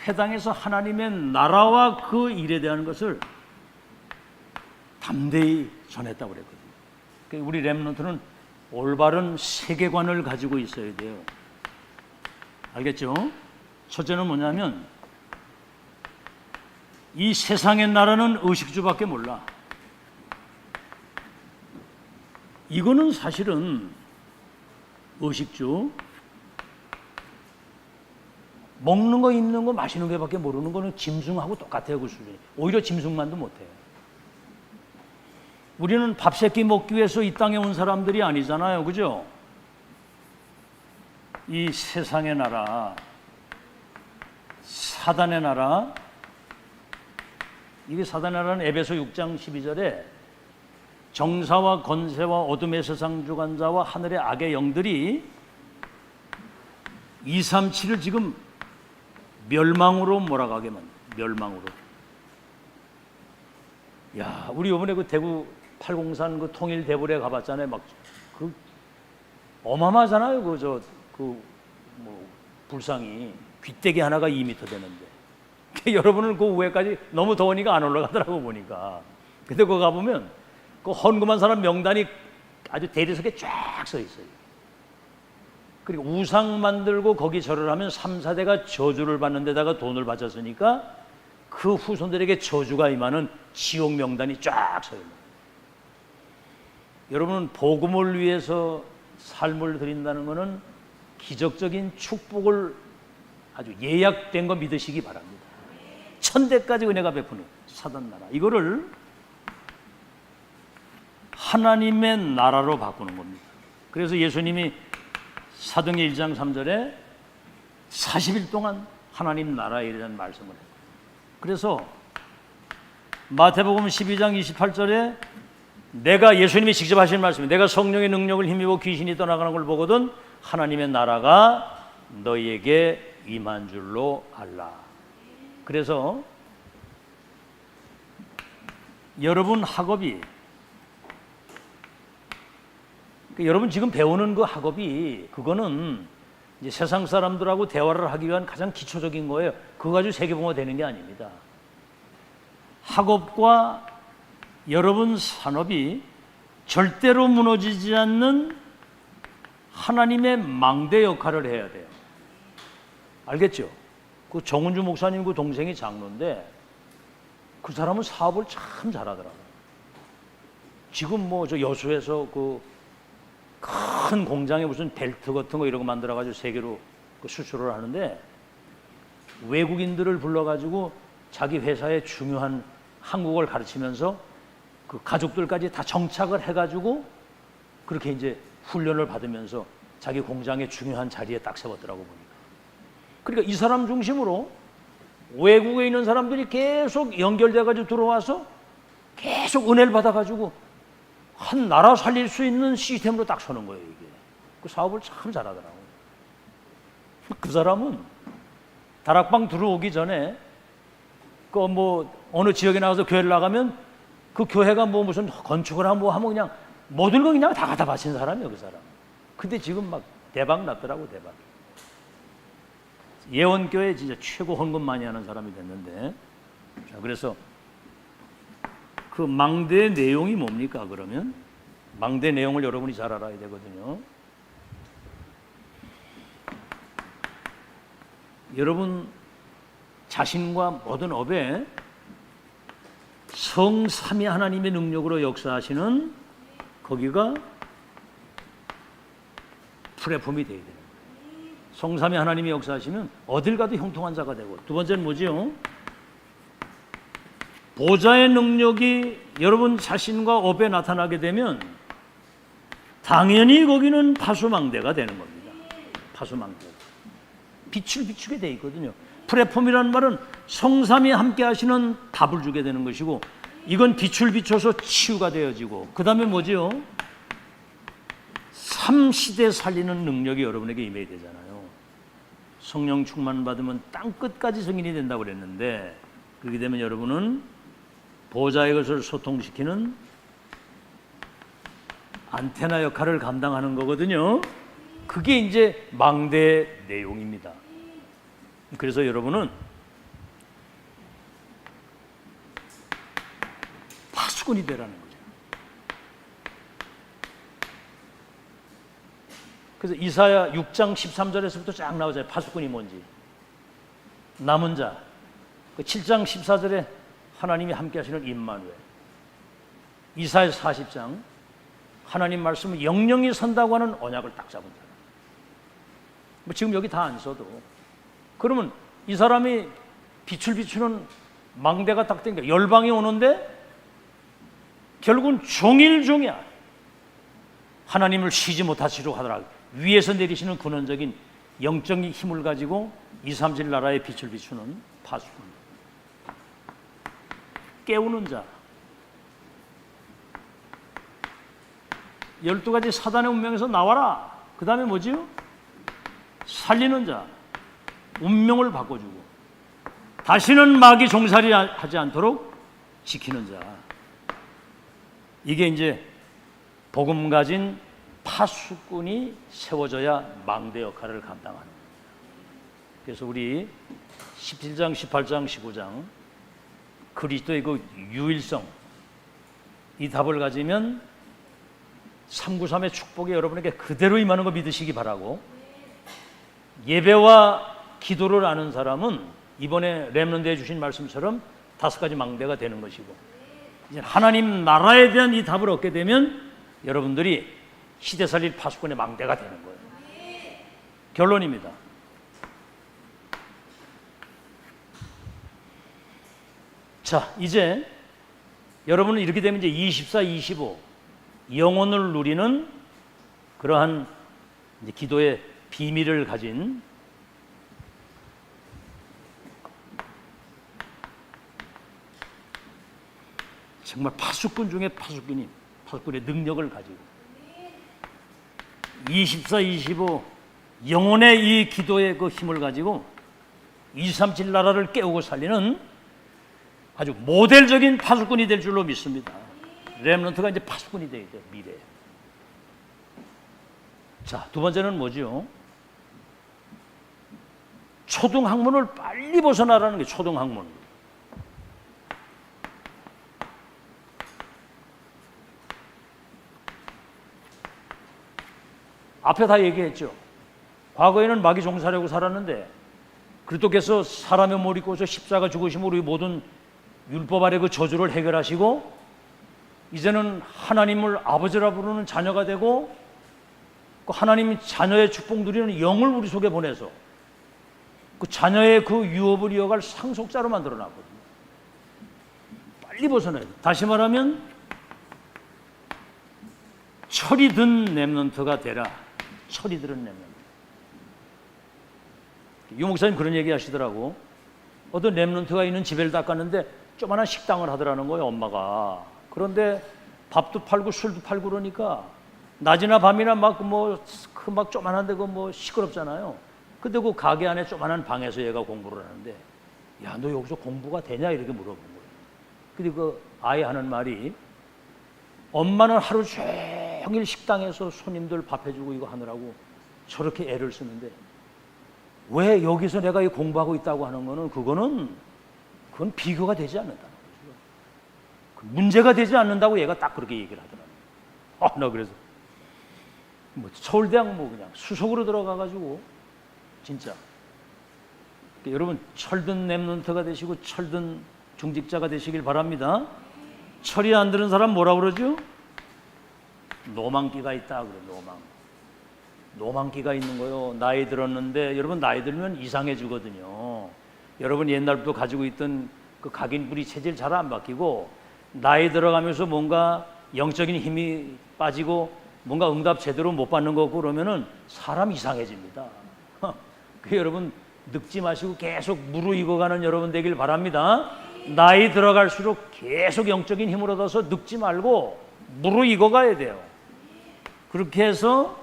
회당에서 하나님의 나라와 그 일에 대한 것을 담대히 전했다고 그랬거든요. 우리 렘넌트는 올바른 세계관을 가지고 있어야 돼요. 알겠죠? 첫째는 뭐냐면 이 세상의 나라는 의식주밖에 몰라. 이거는 사실은 의식주, 먹는 거, 입는 거, 마시는 거밖에 모르는 거는 짐승하고 똑같아요. 그 수준이. 오히려 짐승만도 못해요. 우리는 밥 세끼 먹기 위해서 이 땅에 온 사람들이 아니잖아요. 그죠? 이 세상의 나라, 사단의 나라, 이게 사단의 나라는 에베소 6장 12절에 정사와 권세와 어둠의 세상 주관자와 하늘의 악의 영들이 237을 지금 멸망으로 몰아가게 만 멸망으로. 야, 우리 이번에 그 대구 팔공산 그 통일 대불에 가봤잖아요. 막 그 어마어마하잖아요. 뭐 불상이 귀때기 하나가 2m 되는데. 여러분은 그 위에까지 너무 더우니까 안 올라가더라고 보니까. 근데 거기 가보면 그 헌금한 사람 명단이 아주 대리석에 쫙 서 있어요. 그리고 우상 만들고 거기 절을 하면 3, 4대가 저주를 받는 데다가 돈을 바쳤으니까 그 후손들에게 저주가 임하는 지옥 명단이 쫙 서 있는. 여러분은 복음을 위해서 삶을 드린다는 것은 기적적인 축복을 아주 예약된 거 믿으시기 바랍니다. 천대까지 은혜가 베푸는 사단 나라, 이거를 하나님의 나라로 바꾸는 겁니다. 그래서 예수님이 사도행전 1장 3절에 40일 동안 하나님 나라에 대한 말씀을 해요. 그래서 마태복음 12장 28절에 내가, 예수님이 직접 하신 말씀이, 내가 성령의 능력을 힘입어 귀신이 떠나가는 걸 보거든 하나님의 나라가 너희에게 임한 줄로 알라. 그래서 여러분 학업이, 여러분 지금 배우는 그 학업이, 그거는 이제 세상 사람들하고 대화를 하기 위한 가장 기초적인 거예요. 그거 가지고 세계봉화 되는 게 아닙니다. 학업과 여러분 산업이 절대로 무너지지 않는 하나님의 망대 역할을 해야 돼요. 알겠죠? 그 정은주 목사님 그 동생이 장로인데 그 사람은 사업을 참 잘하더라고요. 지금 뭐 저 여수에서 그 큰 공장에 무슨 벨트 같은 거 이런 거 만들어가지고 세계로 그 수출을 하는데, 외국인들을 불러가지고 자기 회사의 중요한 한국어를 가르치면서 그 가족들까지 다 정착을 해가지고 그렇게 이제 훈련을 받으면서 자기 공장의 중요한 자리에 딱 세웠더라고 보니까. 그러니까 이 사람 중심으로 외국에 있는 사람들이 계속 연결돼가지고 들어와서 계속 은혜를 받아가지고 한 나라 살릴 수 있는 시스템으로 딱 서는 거예요, 이게. 그 사업을 참 잘하더라고요. 그 사람은 다락방 들어오기 전에 그 뭐 어느 지역에 나가서 교회를 나가면 그 교회가 뭐 무슨 건축을 하고 뭐 하면 그냥 모든 거 그냥 다 갖다 바친 사람이에요, 그 사람. 근데 지금 막 대박 났더라고, 대박. 예원교회 진짜 최고 헌금 많이 하는 사람이 됐는데, 자, 그래서 그 망대의 내용이 뭡니까? 그러면 망대 내용을 여러분이 잘 알아야 되거든요. 여러분 자신과 모든 업에 성삼위 하나님의 능력으로 역사하시는 거기가 플랫폼이 되어야 돼요. 성삼위 하나님이 역사하시면 어딜 가도 형통한 자가 되고, 두 번째는 뭐지요? 보좌의 능력이 여러분 자신과 업에 나타나게 되면 당연히 거기는 파수망대가 되는 겁니다. 파수망대. 빛을 비추게 돼 있거든요. 플랫폼이라는 말은 성삼이 함께 하시는 답을 주게 되는 것이고, 이건 빛을 비춰서 치유가 되어지고, 그 다음에 뭐지요? 삼시대 살리는 능력이 여러분에게 임해야 되잖아요. 성령 충만 받으면 땅 끝까지 성인이 된다고 그랬는데, 그렇게 되면 여러분은 보좌의 것을 소통시키는 안테나 역할을 감당하는 거거든요. 그게 이제 망대의 내용입니다. 그래서 여러분은 파수꾼이 되라는 거죠. 그래서 이사야 6장 13절에서부터 쫙 나오잖아요. 파수꾼이 뭔지. 남은 자. 그 7장 14절에 하나님이 함께 하시는 임마누엘. 이사야 40장 하나님 말씀은 영영이 선다고 하는 언약을 딱 잡은 사람. 뭐 지금 여기 다 안 써도, 그러면 이 사람이 빛을 비추는 망대가 딱 되니까 열방이 오는데 결국은 종일종이야. 하나님을 쉬지 못하시려고 하더라도 위에서 내리시는 근원적인 영적인 힘을 가지고 2, 3질 나라의 빛을 비추는 파수꾼, 깨우는 자. 12가지 사단의 운명에서 나와라. 그 다음에 뭐지요? 살리는 자, 운명을 바꿔주고 다시는 마귀 종살이 하지 않도록 지키는 자. 이게 이제 복음 가진 파수꾼이 세워져야 망대 역할을 감당하는 겁니다. 그래서 우리 17장, 18장, 19장 그리스도의 그 유일성, 이 답을 가지면 393의 축복이 여러분에게 그대로 임하는 거 믿으시기 바라고, 예배와 기도를 아는 사람은 이번에 렘넌트에 주신 말씀처럼 5가지 망대가 되는 것이고, 이제 하나님 나라에 대한 이 답을 얻게 되면 여러분들이 시대 살릴 파수꾼의 망대가 되는 거예요. 결론입니다. 자, 이제 여러분은 이렇게 되면 이제 24, 25 영혼을 누리는 그러한 이제 기도의 비밀을 가진 정말 파수꾼 중에 파수꾼이, 파수꾼의 능력을 가지고 24, 25 영혼의 이 기도의 그 힘을 가지고 237 나라를 깨우고 살리는 아주 모델적인 파수꾼이 될 줄로 믿습니다. 렘넌트가 이제 파수꾼이 돼야 돼요, 미래에. 자, 두 번째는 뭐죠? 초등학문을 빨리 벗어나라는 게 초등학문. 앞에 다 얘기했죠. 과거에는 마귀 종살이하고 살았는데 그리스도께서 사람의 몸을 입고서 십자가 죽으심으로 우리 모든 율법 아래 그 저주를 해결하시고 이제는 하나님을 아버지라 부르는 자녀가 되고 그 하나님 자녀의 축복 누리는 영을 우리 속에 보내서 그 자녀의 그 유업을 이어갈 상속자로 만들어 놨거든요. 빨리 벗어나야 돼요. 다시 말하면 철이 든 렘넌트가 되라. 철이 들은 렘넌트. 유 목사님 그런 얘기 하시더라고. 어떤 렘넌트가 있는 집을 닦았는데 조그마한 식당을 하더라는 거예요, 엄마가. 그런데 밥도 팔고 술도 팔고 그러니까 낮이나 밤이나 막 조그만한데 그 뭐 시끄럽잖아요. 근데 그 가게 안에 조그만한 방에서 얘가 공부를 하는데, 야, 너 여기서 공부가 되냐? 이렇게 물어본 거예요. 근데 그 아이 하는 말이, 엄마는 하루 종일 식당에서 손님들 밥 해주고 이거 하느라고 저렇게 애를 쓰는데, 왜 여기서 내가 이 공부하고 있다고 하는 거는 그건 비교가 되지 않는다는 거죠. 문제가 되지 않는다고 얘가 딱 그렇게 얘기를 하더라고요. 나 그래서 뭐 서울대학 뭐 그냥 수석으로 들어가가지고 진짜 여러분 철든 랩런트가 되시고 철든 중직자가 되시길 바랍니다. 철이 안 드는 사람 뭐라 그러죠? 노망기가 있다 그래. 노망기가 있는 거요. 나이 들었는데 여러분 나이 들면 이상해지거든요. 여러분 옛날부터 가지고 있던 그 각인부리 체질 잘 안 바뀌고 나이 들어가면서 뭔가 영적인 힘이 빠지고 뭔가 응답 제대로 못 받는 거 같고 그러면은 사람 이상해집니다. 그 여러분 늙지 마시고 계속 무르익어가는 여러분 되길 바랍니다. 나이 들어갈수록 계속 영적인 힘을 얻어서 늙지 말고 무르익어가야 돼요. 그렇게 해서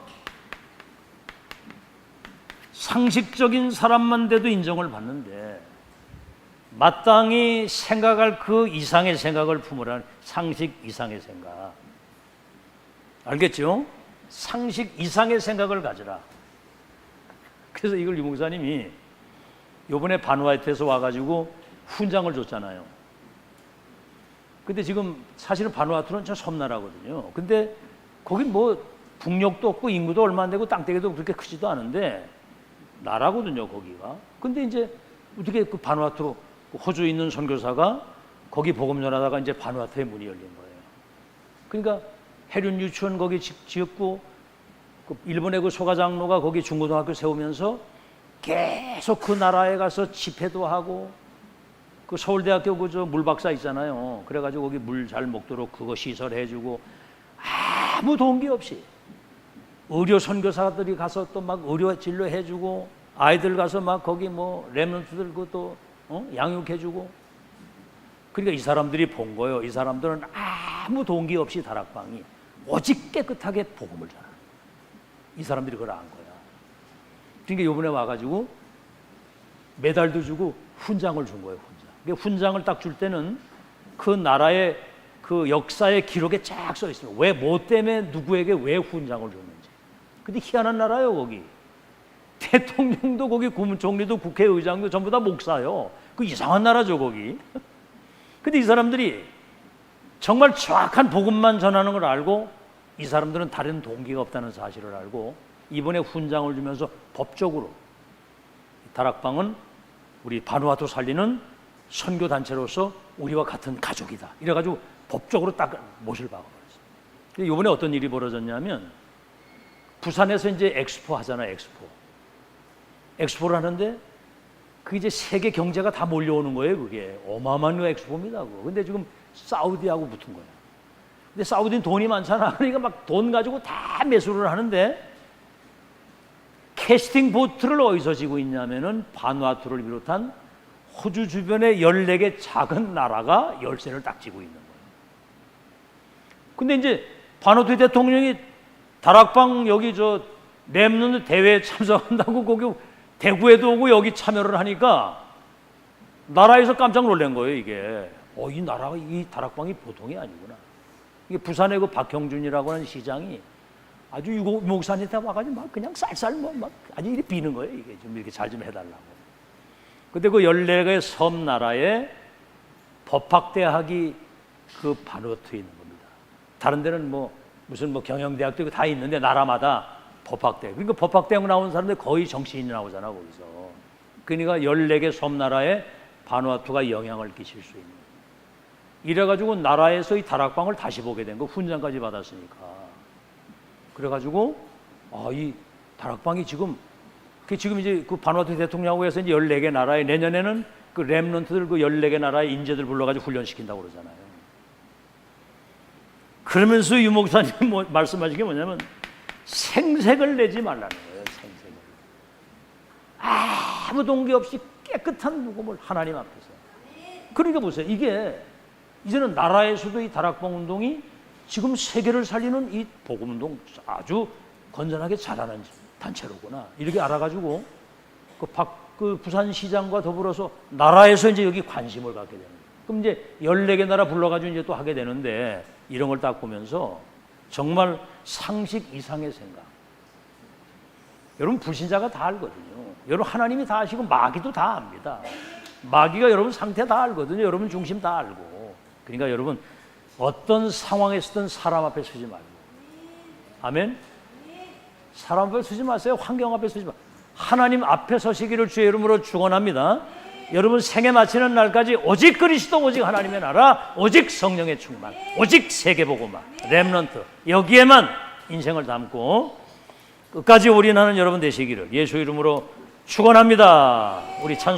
상식적인 사람만 돼도 인정을 받는데 마땅히 생각할 그 이상의 생각을 품으라는 상식 이상의 생각. 알겠죠? 상식 이상의 생각을 가져라. 그래서 이걸 유 목사님이 요번에 바누아투에서 와가지고 훈장을 줬잖아요. 근데 지금 사실은 바누아투는 저 섬나라거든요. 근데 거기 뭐 북녘도 없고 인구도 얼마 안 되고 땅덩이도 그렇게 크지도 않은데 나라거든요, 거기가. 근데 이제 어떻게 그 바누아투 호주에 있는 선교사가 거기 복음 전하다가 이제 바누아투에 문이 열린 거예요. 그러니까 해륜 유치원 거기 지었고 그 일본의 그 소가장로가 거기 중고등학교 세우면서 계속 그 나라에 가서 집회도 하고 그 서울대학교 그 저 물박사 있잖아요. 그래가지고 거기 물 잘 먹도록 그거 시설해주고 아무 동기 없이 의료 선교사들이 가서 또 막 의료 진료해주고 아이들 가서 막 거기 뭐 랩런트들 그것도 양육해주고. 그러니까 이 사람들이 본 거예요. 이 사람들은 아무 동기 없이 다락방이 오직 깨끗하게 복음을 전하는. 이 사람들이 그걸 안 거야. 그러니까 이번에 와가지고 메달도 주고 훈장을 준 거예요. 훈장을 딱 줄 때는 그 나라의 그 역사의 기록에 쫙 써 있어요. 왜, 뭐 때문에 누구에게 왜 훈장을 줬는지. 근데 희한한 나라예요, 거기. 대통령도 거기 국무총리도 국회의장도 전부 다 목사요. 그 이상한 나라죠, 거기. 근데 이 사람들이 정말 정확한 복음만 전하는 걸 알고 이 사람들은 다른 동기가 없다는 사실을 알고 이번에 훈장을 주면서 법적으로 다락방은 우리 바누아투 살리는 선교단체로서 우리와 같은 가족이다. 이래가지고 법적으로 딱 못을 박아버렸어요. 이번에 어떤 일이 벌어졌냐면 부산에서 이제 엑스포 하잖아요. 엑스포를 하는데 그 이제 세계 경제가 다 몰려오는 거예요. 그게 어마어마한 엑스포입니다. 그거. 근데 지금 사우디하고 붙은 거예요. 근데 사우디는 돈이 많잖아. 그러니까 막 돈 가지고 다 매수를 하는데 캐스팅 보트를 어디서 지고 있냐면은 바누아투를 비롯한 호주 주변의 14개 작은 나라가 열쇠를 딱 쥐고 있는 거예요. 근데 이제 바누아투 대통령이 다락방 여기 저 랩런트 대회에 참석한다고 거기 대구에도 오고 여기 참여를 하니까 나라에서 깜짝 놀란 거예요, 이게. 이 나라가 이 다락방이 보통이 아니구나. 이게 부산의 그 박형준이라고 하는 시장이 아주 유 목사님한테 와가지고 막 그냥 쌀쌀 막 아주 이렇게 비는 거예요, 이게. 좀 이렇게 잘 좀 해달라고. 근데 그 14개의 섬 나라에 법학대학이 그 바누아투에 있는 겁니다. 다른 데는 뭐 무슨 뭐 경영대학도 있고 다 있는데 나라마다 법학대학. 그러니까 법학대학 나온 사람들 거의 정치인이 나오잖아, 거기서. 그러니까 14개 섬 나라에 바누아투가 영향을 끼칠 수 있는. 이래가지고 나라에서 이 다락방을 다시 보게 된 거, 훈장까지 받았으니까. 그래가지고 이 다락방이 지금 이제 그 바누아투 대통령하고 해서 이제 14개 나라에 내년에는 그 랩런트들 그 14개 나라의 인재들 불러가지고 훈련시킨다고 그러잖아요. 그러면서 유 목사님 말씀하신 게 뭐냐면 생색을 내지 말라는 거예요. 생색을. 아무 동기 없이 깨끗한 복음을 하나님 앞에서. 그러니까 보세요. 이게 이제는 나라에서도 이 다락방 운동이 지금 세계를 살리는 이 복음 운동 아주 건전하게 잘하는 단체로구나. 이렇게 알아가지고 그 부산시장과 더불어서 나라에서 이제 여기 관심을 갖게 되는 거예요. 그럼 이제 14개 나라 불러가지고 이제 또 하게 되는데 이런 걸 딱 보면서 정말 상식 이상의 생각. 여러분 불신자가 다 알거든요. 여러분 하나님이 다 아시고 마귀도 다 압니다. 마귀가 여러분 상태 다 알거든요. 여러분 중심 다 알고. 그러니까 여러분 어떤 상황에 서든 사람 앞에 서지 말고. 아멘? 사람 앞에 서지 마세요. 환경 앞에 서지 마세요. 하나님 앞에 서시기를 주의 이름으로 축원합니다. 여러분 생애 마치는 날까지 오직 그리스도, 오직 하나님의 나라, 오직 성령의 충만, 오직 세계복음화, 렘넌트 여기에만 인생을 담고 끝까지 올인하는 여러분 되시기를 예수 이름으로 축원합니다. 우리 찬송